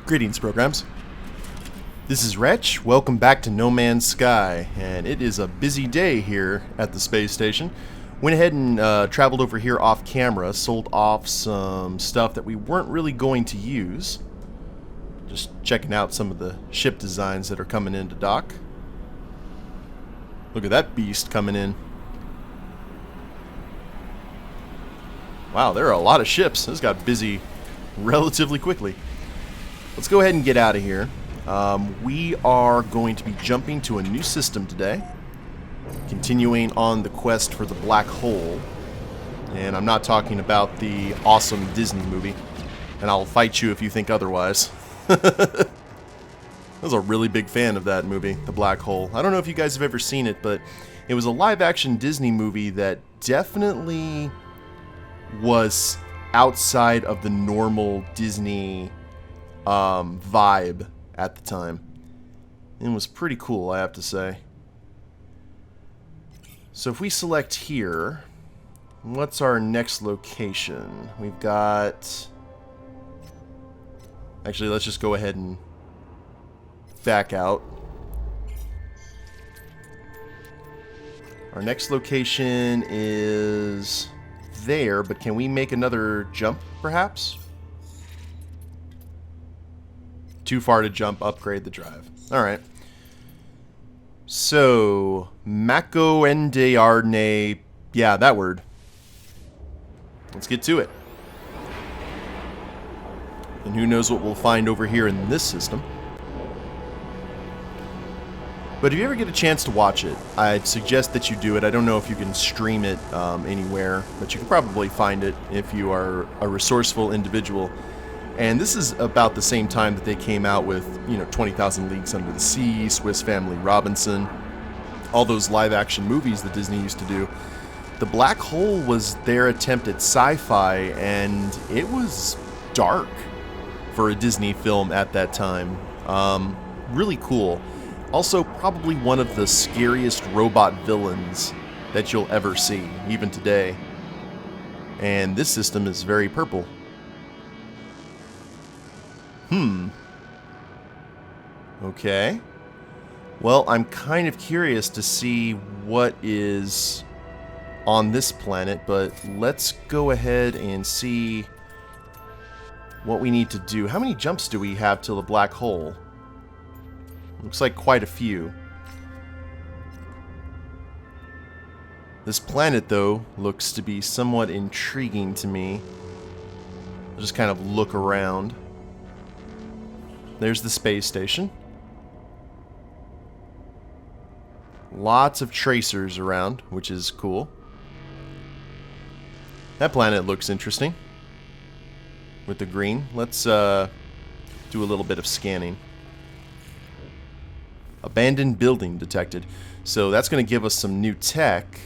Greetings, programs. This is Wretch. Welcome back to No Man's Sky, and it is a busy day here at the space station. Went ahead and traveled over here off camera, sold off some stuff that we weren't really going to use. Just checking out some of the ship designs that are coming into dock. Look at that beast coming in. Wow, there are a lot of ships. This got busy relatively quickly. Let's go ahead and get out of here. We are going to be jumping to a new system today, continuing on the quest for the black hole. And I'm not talking about the awesome Disney movie, and I'll fight you if you think otherwise. I was a really big fan of that movie, The Black Hole. I don't know if you guys have ever seen it, but it was a live-action Disney movie that definitely was outside of the normal Disney vibe at the time. It was pretty cool, I have to say. So if we select here, what's our next location? We've got... Actually, let's just go ahead and back out. Our next location is there, but can we make another jump, perhaps? Too far to jump, upgrade the drive. Alright. So, Mako Endearne, yeah, that word. Let's get to it. And who knows what we'll find over here in this system. But if you ever get a chance to watch it, I'd suggest that you do it. I don't know if you can stream it anywhere, but you can probably find it if you are a resourceful individual. And this is about the same time that they came out with, 20,000 Leagues Under the Sea, Swiss Family Robinson, all those live-action movies that Disney used to do. The Black Hole was their attempt at sci-fi, and it was dark for a Disney film at that time. Really cool. Also, probably one of the scariest robot villains that you'll ever see, even today. And this system is very purple. Okay. Well, I'm kind of curious to see what is on this planet, but let's go ahead and see what we need to do. How many jumps do we have to the black hole? Looks like quite a few. This planet, though, looks to be somewhat intriguing to me. I'll just kind of look around. There's the space station. Lots of tracers around, which is cool. That planet looks interesting. With the green. Let's do a little bit of scanning. Abandoned building detected. So that's going to give us some new tech.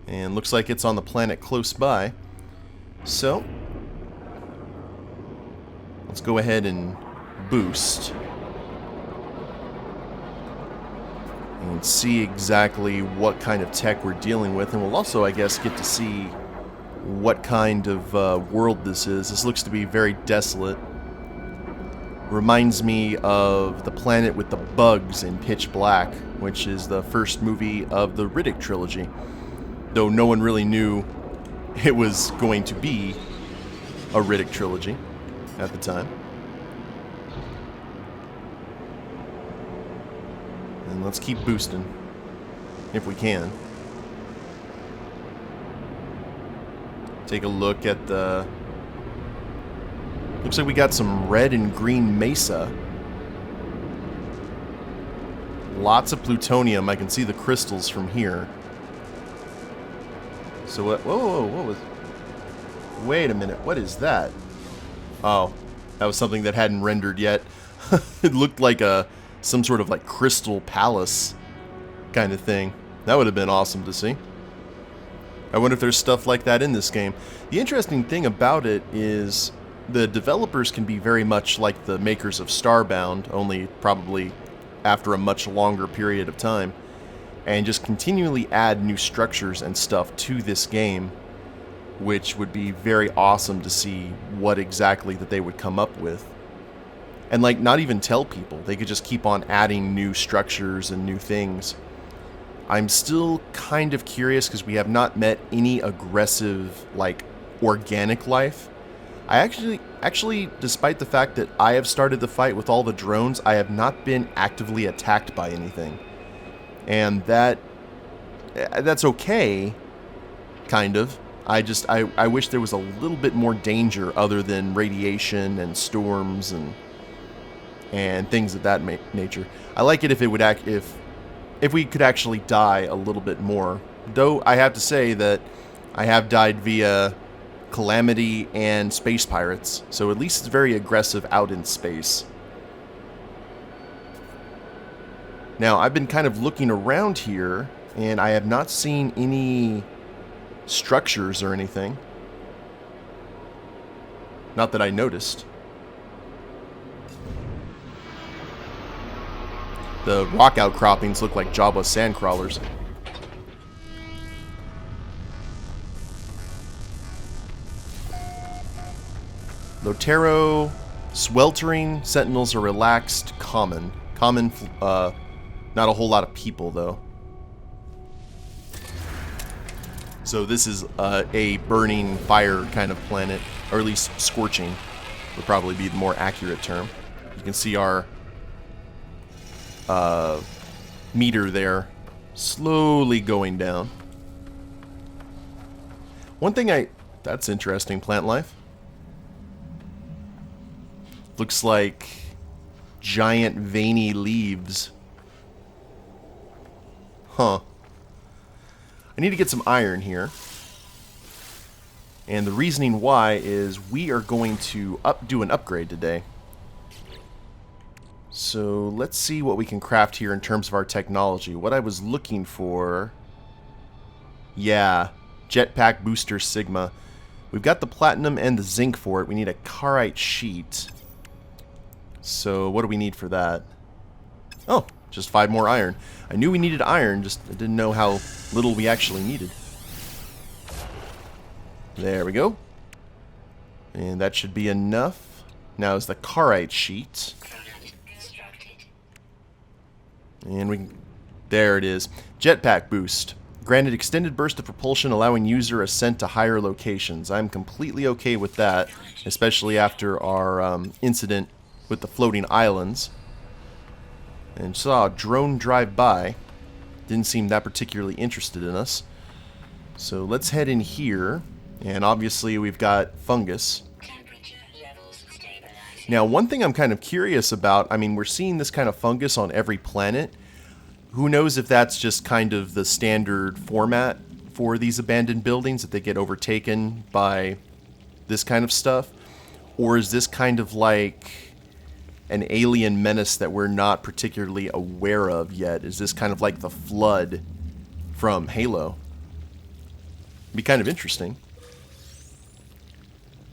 And looks like it's on the planet close by. So let's go ahead and boost. And see exactly what kind of tech we're dealing with. And we'll also, I guess, get to see what kind of world this is. This looks to be very desolate. Reminds me of the planet with the bugs in Pitch Black, which is the first movie of the Riddick trilogy. Though no one really knew it was going to be a Riddick trilogy at the time. And let's keep boosting, if we can. Take a look at the... Looks like we got some red and green mesa. Lots of plutonium. I can see the crystals from here. So what... Whoa, what was... Wait a minute, what is that? Oh, that was something that hadn't rendered yet. It looked like some sort of like crystal palace kind of thing. That would have been awesome to see. I wonder if there's stuff like that in this game. The interesting thing about it is the developers can be very much like the makers of Starbound, only probably after a much longer period of time, and just continually add new structures and stuff to this game, which would be very awesome to see what exactly that they would come up with. And, like, not even tell people. They could just keep on adding new structures and new things. I'm still kind of curious because we have not met any aggressive, like, organic life. I actually, despite the fact that I have started the fight with all the drones, I have not been actively attacked by anything. And that's okay, kind of. I wish there was a little bit more danger other than radiation and storms and things of that nature. I like it if it would if we could actually die a little bit more. Though I have to say that I have died via Calamity and Space Pirates, so at least it's very aggressive out in space. Now, I've been kind of looking around here, and I have not seen any structures or anything. Not that I noticed. The rock outcroppings look like Jabba sandcrawlers. Lotero, sweltering, sentinels are relaxed, common. Common, not a whole lot of people, though. So this is a burning fire kind of planet, or at least scorching would probably be the more accurate term. You can see our meter there slowly going down. One thing that's interesting, plant life. Looks like giant veiny leaves. Huh. I need to get some iron here. And the reasoning why is we are going to do an upgrade today. So let's see what we can craft here in terms of our technology. What I was looking for... Yeah, Jetpack Booster Sigma. We've got the platinum and the zinc for it. We need a carite sheet. So what do we need for that? Oh, just 5 more iron. I knew we needed iron, just I didn't know how little we actually needed. There we go. And that should be enough. Now is the carite sheet. And there it is. Jetpack boost. Granted extended burst of propulsion allowing user ascent to higher locations. I'm completely okay with that, especially after our incident with the floating islands. And saw a drone drive by. Didn't seem that particularly interested in us. So let's head in here. And obviously we've got fungus. Now one thing I'm kind of curious about, I mean we're seeing this kind of fungus on every planet. Who knows if that's just kind of the standard format for these abandoned buildings, that they get overtaken by this kind of stuff? Or is this kind of like an alien menace that we're not particularly aware of yet? Is this kind of like the flood from Halo? It'd be kind of interesting.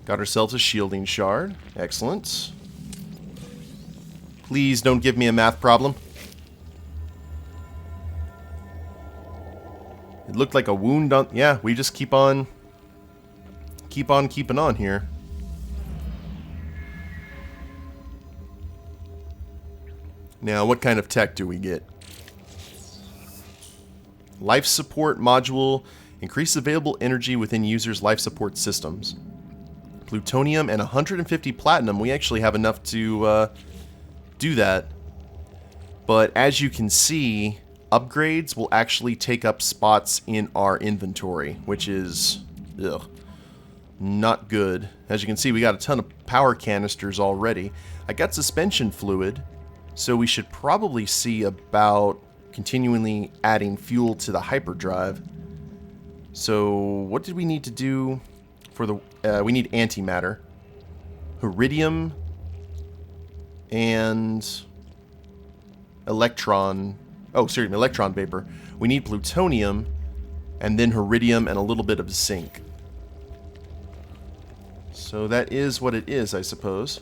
Got ourselves a shielding shard. Excellent. Please don't give me a math problem. It looked like a wound on... Yeah, we just keep on keeping on here. Now, what kind of tech do we get? Life support module. Increase available energy within users' life support systems. Plutonium and 150 platinum. We actually have enough to do that. But as you can see, upgrades will actually take up spots in our inventory, which is not good. As you can see, we got a ton of power canisters already. I got suspension fluid, so we should probably see about continually adding fuel to the hyperdrive. So what did we need to do for the... we need antimatter, iridium, and electron... Oh, sorry, electron vapor. We need plutonium, and then iridium and a little bit of zinc. So that is what it is, I suppose.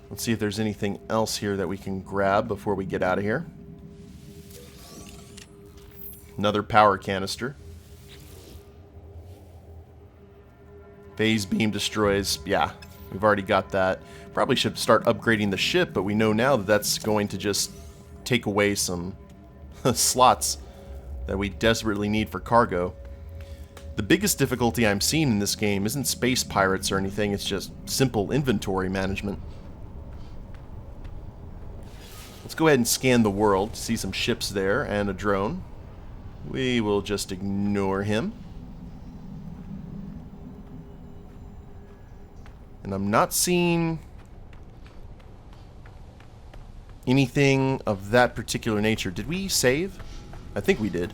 Let's see if there's anything else here that we can grab before we get out of here. Another power canister. Phase beam destroys. Yeah, We've already got that. Probably should start upgrading the ship, but we know now that that's going to just take away some slots that we desperately need for cargo. The biggest difficulty I'm seeing in this game isn't space pirates or anything, it's just simple inventory management. Let's go ahead and scan the world. See some ships there and a drone. We will just ignore him. And I'm not seeing anything of that particular nature. Did we save? I think we did.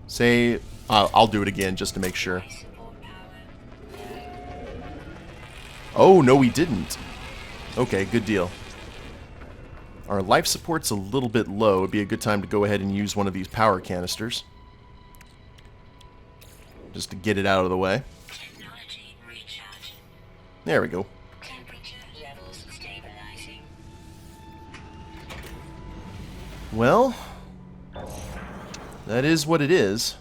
Save. I'll do it again just to make sure. Oh, no, we didn't. Okay, good deal. Our life support's a little bit low. It'd be a good time to go ahead and use one of these power canisters. Just to get it out of the way. There we go. Well, that is what it is.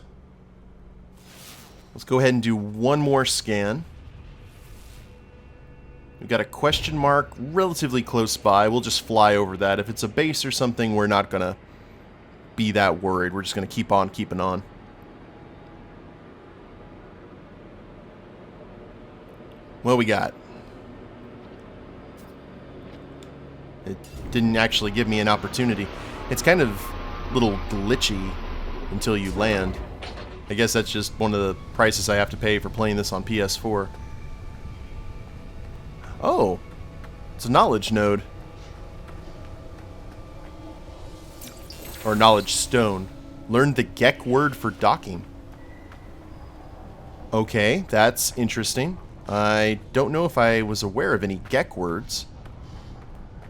Let's go ahead and do one more scan. We've got a question mark relatively close by. We'll just fly over that. If it's a base or something, we're not going to be that worried. We're just going to keep on keeping on. What we got? It didn't actually give me an opportunity. It's kind of a little glitchy until you land. I guess that's just one of the prices I have to pay for playing this on PS4. Oh, it's a knowledge node. Or knowledge stone. Learn the Gek word for docking. Okay, that's interesting. I don't know if I was aware of any Gek words.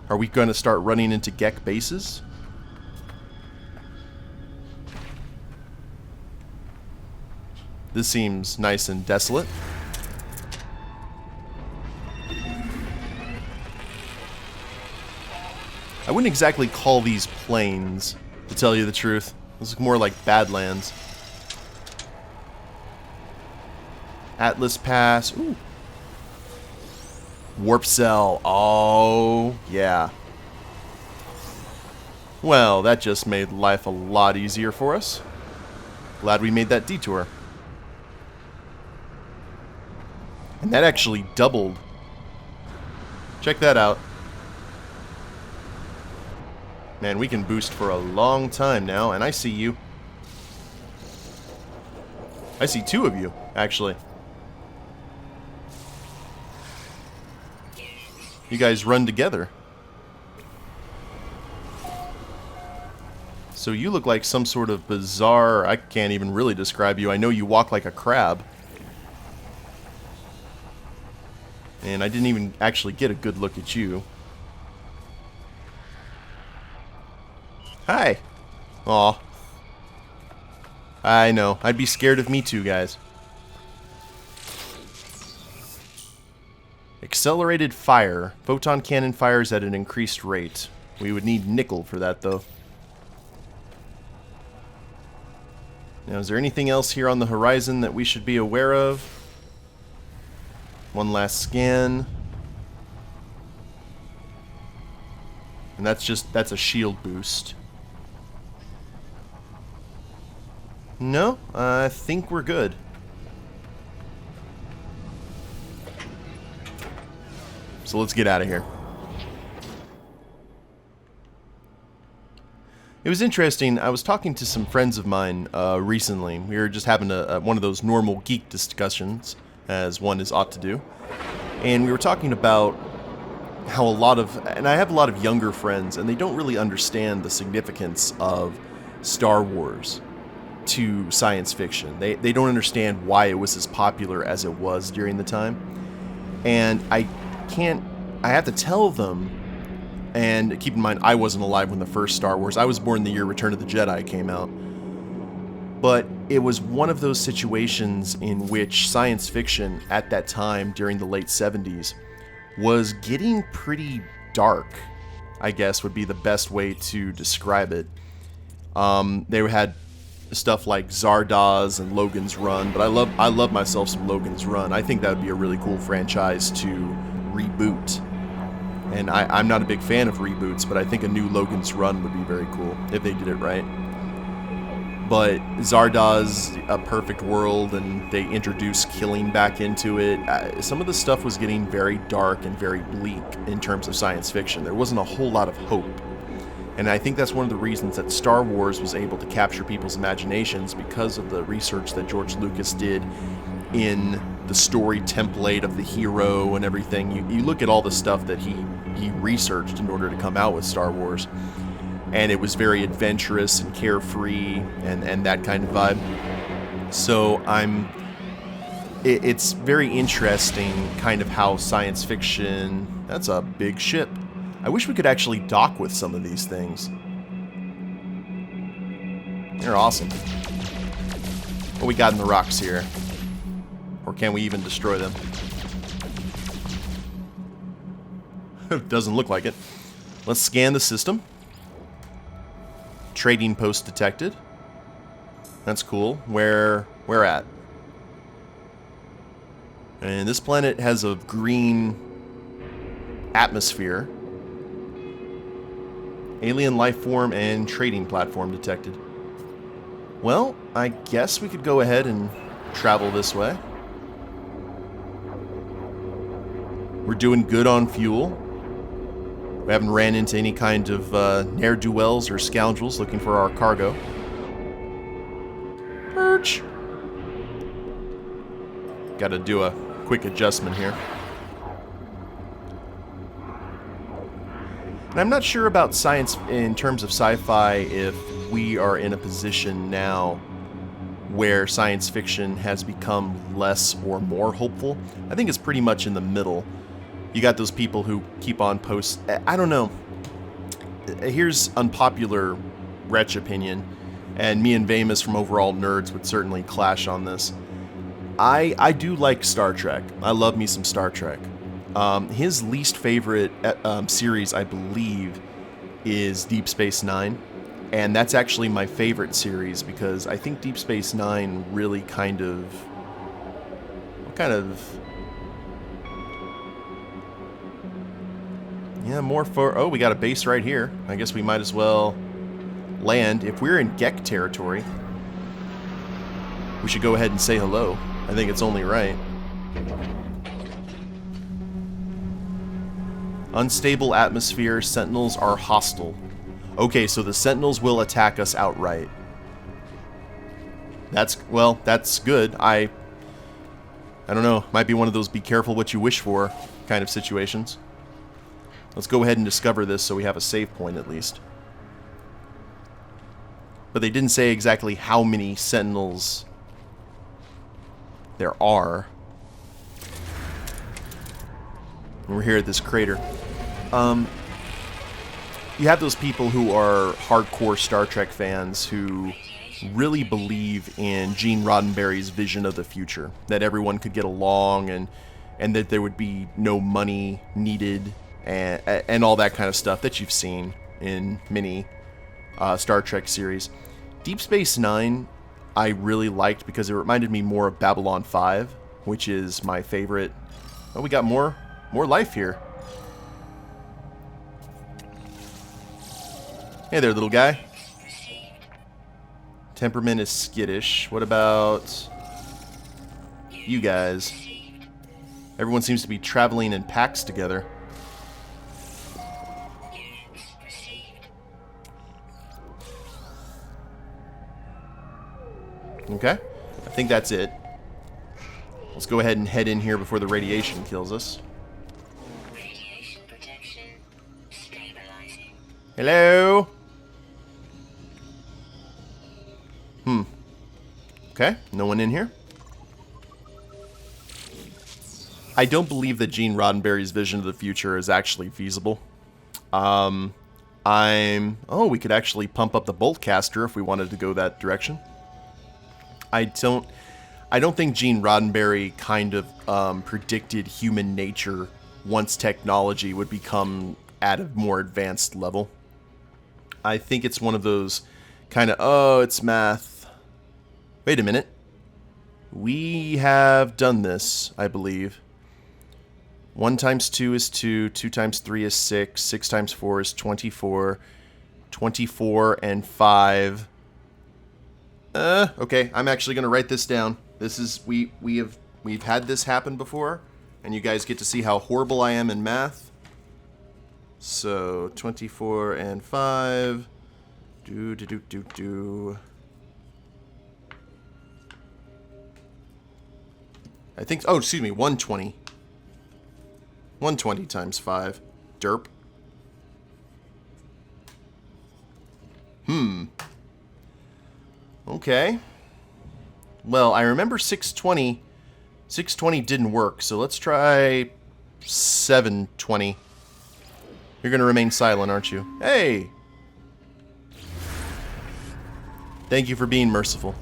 Are we going to start running into Gek bases? This seems nice and desolate. I wouldn't exactly call these plains, to tell you the truth. This is more like Badlands. Atlas Pass. Ooh. Warp cell. Oh, yeah. Well, that just made life a lot easier for us. Glad we made that detour. And that actually doubled. Check that out. Man, we can boost for a long time now, and I see you. I see two of you, actually. You guys run together. So you look like some sort of bizarre... I can't even really describe you. I know you walk like a crab. And I didn't even actually get a good look at you. Hi. Aw. I know. I'd be scared of me too, guys. Accelerated fire. Photon cannon fires at an increased rate. We would need nickel for that, though. Now, is there anything else here on the horizon that we should be aware of? One last scan. And that's a shield boost. No, I think we're good. So let's get out of here. It was interesting. I was talking to some friends of mine recently. We were just having one of those normal geek discussions, as one is ought to do. And we were talking about how and I have a lot of younger friends, and they don't really understand the significance of Star Wars to science fiction. They don't understand why it was as popular as it was during the time. And I have to tell them, and keep in mind, I wasn't alive when the first Star Wars, I was born the year Return of the Jedi came out. But it was one of those situations in which science fiction at that time, during the late 70s, was getting pretty dark, I guess would be the best way to describe it. They had stuff like Zardoz and Logan's Run, but I love myself some Logan's Run. I think that would be a really cool franchise to reboot. And I'm not a big fan of reboots, but I think a new Logan's Run would be very cool if they did it right. But Zardoz, A Perfect World, and they introduced killing back into it. Some of the stuff was getting very dark and very bleak in terms of science fiction. There wasn't a whole lot of hope. And I think that's one of the reasons that Star Wars was able to capture people's imaginations, because of the research that George Lucas did in the story template of the hero and everything. You look at all the stuff that he researched in order to come out with Star Wars, and it was very adventurous and carefree and that kind of vibe. So it's very interesting kind of how science fiction, that's a big ship. I wish we could actually dock with some of these things. They're awesome. What we got in the rocks here? Or can we even destroy them? It doesn't look like it. Let's scan the system. Trading post detected. That's cool. Where at? And this planet has a green atmosphere. Alien life form and trading platform detected. Well, I guess we could go ahead and travel this way. We're doing good on fuel. We haven't ran into any kind of ne'er-do-wells or scoundrels looking for our cargo. Perch! Gotta do a quick adjustment here. And I'm not sure about science in terms of sci-fi if we are in a position now where science fiction has become less or more hopeful. I think it's pretty much in the middle. You got those people who keep on posts. I don't know. Here's unpopular Wretch opinion, and me and Vamus from Overall Nerds would certainly clash on this. I do like Star Trek. I love me some Star Trek. His least favorite series, I believe, is Deep Space Nine. And that's actually my favorite series because I think Deep Space Nine really kind of... Yeah, more for... Oh, we got a base right here. I guess we might as well land. If we're in Gek territory, we should go ahead and say hello. I think it's only right. Unstable atmosphere. Sentinels are hostile. Okay, so the Sentinels will attack us outright. That's good. I don't know. Might be one of those be careful what you wish for kind of situations. Let's go ahead and discover this so we have a save point at least. But they didn't say exactly how many Sentinels there are. And we're here at this crater. You have those people who are hardcore Star Trek fans who really believe in Gene Roddenberry's vision of the future, that everyone could get along and that there would be no money needed and all that kind of stuff that you've seen in many Star Trek series. Deep Space Nine I really liked because it reminded me more of Babylon 5, which is my favorite. Oh, we got more life here. Hey there, little guy. Temperament is skittish. What about you guys? Everyone seems to be traveling in packs together. Okay, I think that's it. Let's go ahead and head in here before the radiation kills us. Radiation protection stabilizing. Hello? Okay, no one in here. I don't believe that Gene Roddenberry's vision of the future is actually feasible. Oh, we could actually pump up the bolt caster if we wanted to go that direction. I don't think Gene Roddenberry kind of predicted human nature once technology would become at a more advanced level. I think it's one of those kind of, oh, it's math. Wait a minute. We have done this, I believe. 1 times 2 is 2. 2 times 3 is 6. 6 times 4 is 24. 24 and 5. Okay. I'm actually going to write this down. This is... We've had this happen before. And you guys get to see how horrible I am in math. So, 24 and 5. I think... Oh, excuse me. 120. 120 times 5. Derp. Okay. Well, I remember 620... 620 didn't work, so let's try 720. You're going to remain silent, aren't you? Hey! Thank you for being merciful.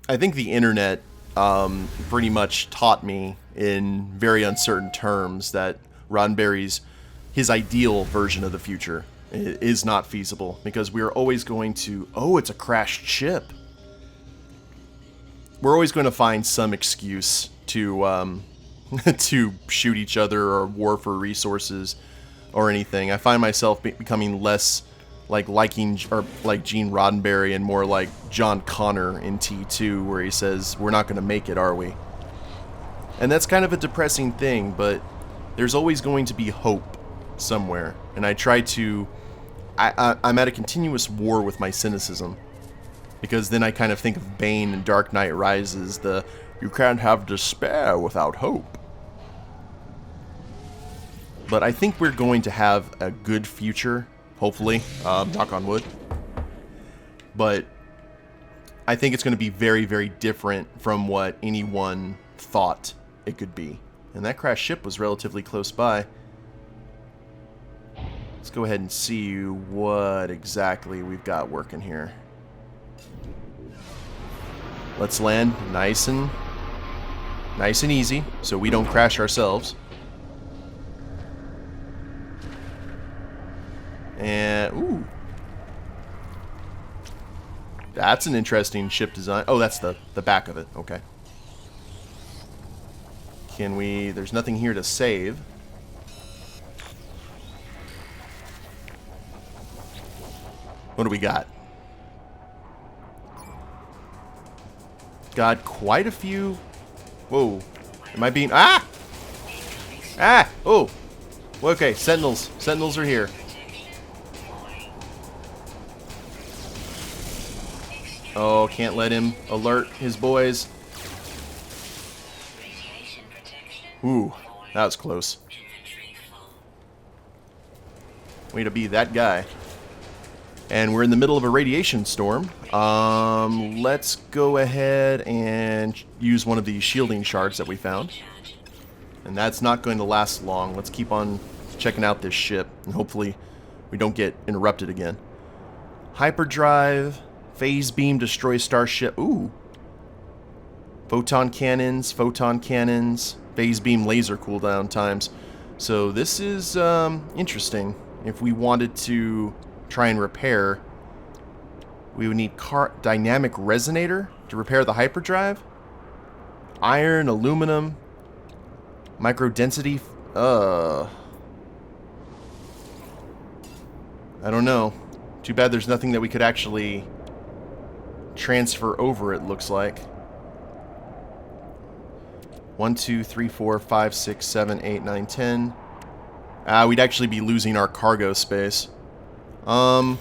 I think the internet pretty much taught me in very uncertain terms that Roddenberry's, his ideal version of the future is not feasible, because we're always going to... Oh, it's a crashed ship. We're always going to find some excuse to to shoot each other or war for resources or anything. I find myself becoming less liking Gene Roddenberry and more like John Connor in T2, where he says, "We're not going to make it, are we?" And that's kind of a depressing thing, but there's always going to be hope somewhere. And I try to... I'm at a continuous war with my cynicism. Because then I kind of think of Bane and Dark Knight Rises, you can't have despair without hope. But I think we're going to have a good future, hopefully, knock on wood. But I think it's going to be very, very different from what anyone thought it could be. And that crashed ship was relatively close by. Let's go ahead and see what exactly we've got working here. Let's land nice and easy, so we don't crash ourselves. And ooh, that's an interesting ship design. Oh, that's the back of it. Okay. Can we? There's nothing here to save. What do we got? Got quite a few. Whoa. Am I being... Ah! Ah! Oh! Okay, sentinels. Sentinels are here. Oh, can't let him alert his boys. Ooh, that was close. Way to be that guy. And we're in the middle of a radiation storm. Let's go ahead and use one of these shielding shards that we found. And that's not going to last long. Let's keep on checking out this ship, and hopefully we don't get interrupted again. Hyperdrive, phase beam, destroy starship. Ooh. Photon cannons, phase beam laser cooldown times. So this is interesting. If we wanted to try and repair, we would need dynamic resonator to repair the hyperdrive. Iron, aluminum, micro density. I don't know. Too bad there's nothing that we could actually transfer over, it looks like. 1, 2, 3, 4, 5, 6, 7, 8, 9, 10. We'd actually be losing our cargo space. No.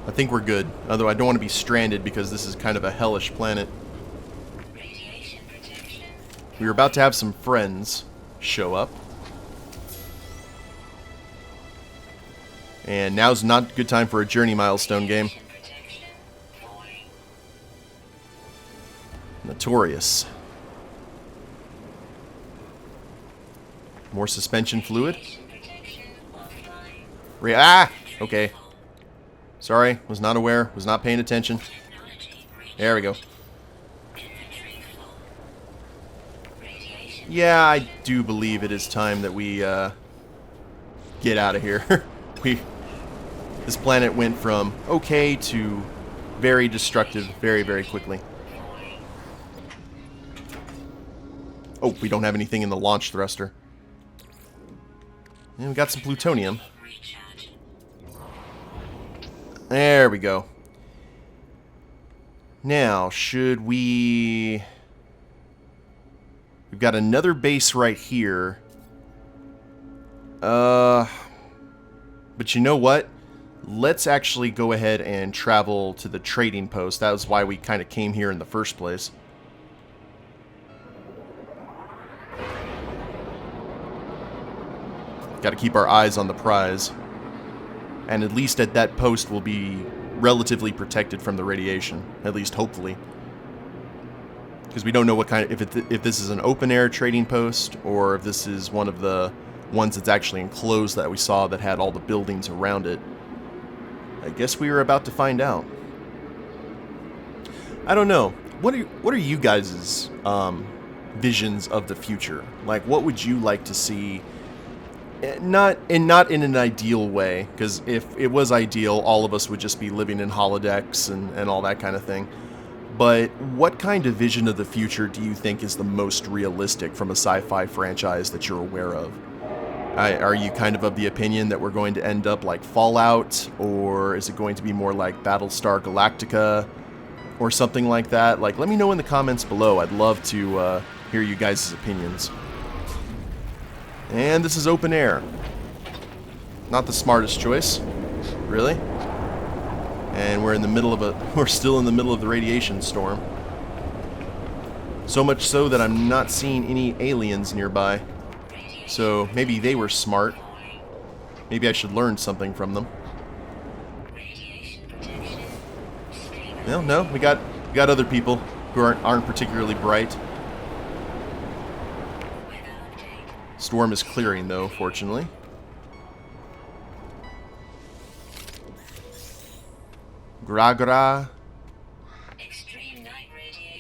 I think we're good. Although I don't want to be stranded because this is kind of a hellish planet. We were about to have some friends show up. And now's not a good time for a journey milestone game. Notorious. More suspension fluid. Okay. Sorry, was not aware, was not paying attention. There we go. Yeah, I do believe it is time that we get out of here. This planet went from okay to very destructive very, very quickly. Oh, we don't have anything in the launch thruster. And we got some plutonium. There we go. Now, should we... We've got another base right here. But you know what? Let's actually go ahead and travel to the trading post. That was why we kind of came here in the first place. Got to keep our eyes on the prize. And at least at that post we'll be relatively protected from the radiation. At least hopefully. Because we don't know what kind of... If this is an open-air trading post, or if this is one of the ones that's actually enclosed that we saw that had all the buildings around it. I guess we were about to find out. I don't know. What are you guys' visions of the future? Like, what would you like to see? Not in an ideal way, because if it was ideal, all of us would just be living in holodecks and all that kind of thing. But what kind of vision of the future do you think is the most realistic from a sci-fi franchise that you're aware of? Are you kind of the opinion that we're going to end up like Fallout, or is it going to be more like Battlestar Galactica, or something like that? Like, let me know in the comments below. I'd love to hear you guys' opinions. And this is open air. Not the smartest choice, really. And we're in the middle of we're still in the middle of the radiation storm. So much so that I'm not seeing any aliens nearby. So maybe they were smart. Maybe I should learn something from them. No, we got other people who aren't particularly bright. Storm is clearing though, fortunately. Gra.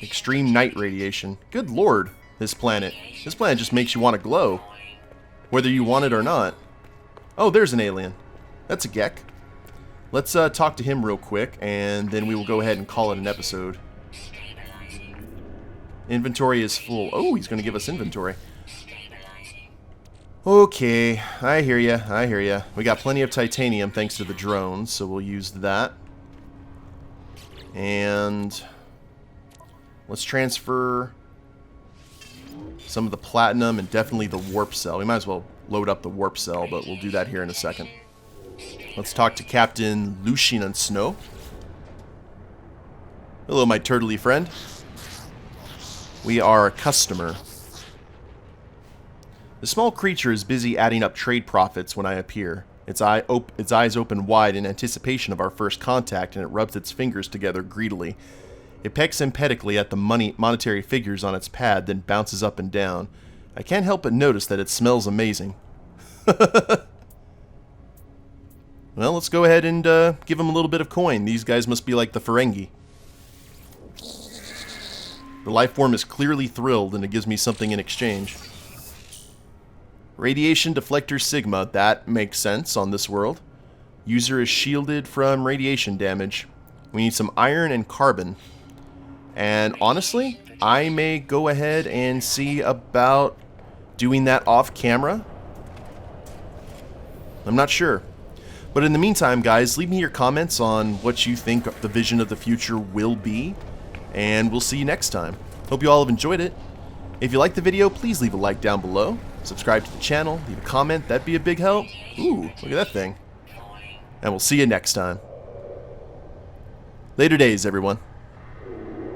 Extreme night radiation. Good lord, this planet. This planet just makes you want to glow. Whether you want it or not. Oh, there's an alien. That's a Gek. Let's talk to him real quick, and then we will go ahead and call it an episode. Inventory is full. Oh, he's going to give us inventory. Okay, I hear ya. We got plenty of titanium thanks to the drones, so we'll use that. And let's transfer some of the platinum and definitely the warp cell. We might as well load up the warp cell, but we'll do that here in a second. Let's talk to Captain Lucian Snow. Hello, my turtley friend. We are a customer. The small creature is busy adding up trade profits when I appear. Its eyes open wide in anticipation of our first contact, and it rubs its fingers together greedily. It pecks emphatically at the monetary figures on its pad, then bounces up and down. I can't help but notice that it smells amazing. Well, let's go ahead and give them a little bit of coin. These guys must be like the Ferengi. The life form is clearly thrilled, and it gives me something in exchange. Radiation deflector Sigma. That makes sense on this world. User is shielded from radiation damage. We need some iron and carbon. And honestly, I may go ahead and see about doing that off camera. I'm not sure. But in the meantime, guys, leave me your comments on what you think the vision of the future will be. And we'll see you next time. Hope you all have enjoyed it. If you liked the video, please leave a like down below. Subscribe to the channel, leave a comment, that'd be a big help. Ooh, look at that thing. And we'll see you next time. Later days, everyone.